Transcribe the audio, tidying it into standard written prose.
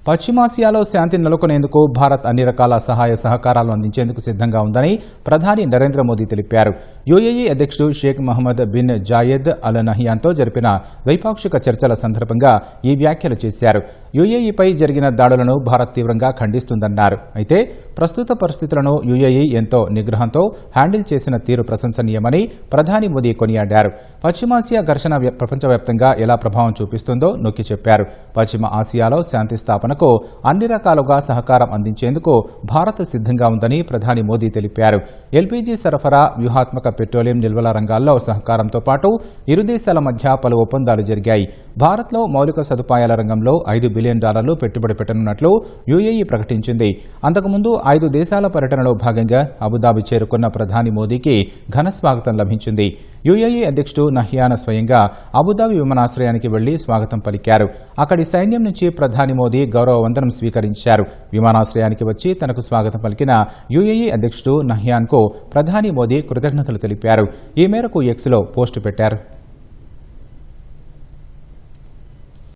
పశ్చిమాసియాలో శాంతి నెలకొనేందుకు భారత్ అన్ని రకాల సహాయ సహకారాలు అందించేందుకు సిద్ధంగా ఉందని ప్రధాని నరేంద్ర మోదీ తెలిపారు. యుఏఈ అధ్యక్షుడు Sheikh Mohammed bin Zayed Al నహ్యాన్తో జరిపిన ద్వైపాక్షిక చర్చల సందర్భంగా ఈ వ్యాఖ్యలు చేశారు. యుఏఈపై జరిగిన దాడులను భారత్ తీవ్రంగా ఖండిస్తుందన్నారు. అయితే ప్రస్తుత పరిస్థితులను యుఏఈ ఎంతో నిగ్రహంతో హ్యాండిల్ చేసిన తీరు ప్రశంసనీయమని ప్రధాని మోదీ కొనియాడారు. పశ్చిమాసియా ఘర్షణ ప్రపంచవ్యాప్తంగా ఎలా ప్రభావం చూపిస్తుందో నొక్కి చెప్పారు. పశ్చిమ ఆసియాలో శాంతి స్థాపనకు అన్ని రకాలుగా సహకారం అందించేందుకు భారత్ సిద్ధంగా ఉందని ప్రధాని మోదీ తెలిపారు. ఎల్పీజీ సరఫరా, వ్యూహాత్మక పెట్రోలియం నిల్వల రంగాల్లో సహకారంతో పాటు ఇరు దేశాల మధ్య పలు ఒప్పందాలు జరిగాయి. భారత్లో మౌలిక సదుపాయాల రంగంలో $5 బిలియన్ పెట్టుబడి పెట్టనున్నట్లు యుఏఈ ప్రకటించింది. అంతకుముందు 5 దేశాల పర్యటనలో భాగంగా అబుదాబి చేరుకున్న ప్రధాని మోదీకి ఘన స్వాగతం లభించింది. యుఏఈ అధ్యక్షుడు నహ్యాన్ స్వయంగా అబుదాబి విమానాశ్రయానికి వెళ్లి స్వాగతం పలికారు. అక్కడి సైన్యం నుంచి ప్రధాని మోదీ గౌరవ వందనం స్వీకరించారు. విమానాశ్రయానికి వచ్చి తనకు స్వాగతం పలికిన యుఏఈ అధ్యక్షుడు నహ్యాన్కు ప్రధాని మోదీ కృతజ్ఞతలు తెలిపారు. ఈ మేరకు ఎక్స్లో పోస్టు పెట్టారు.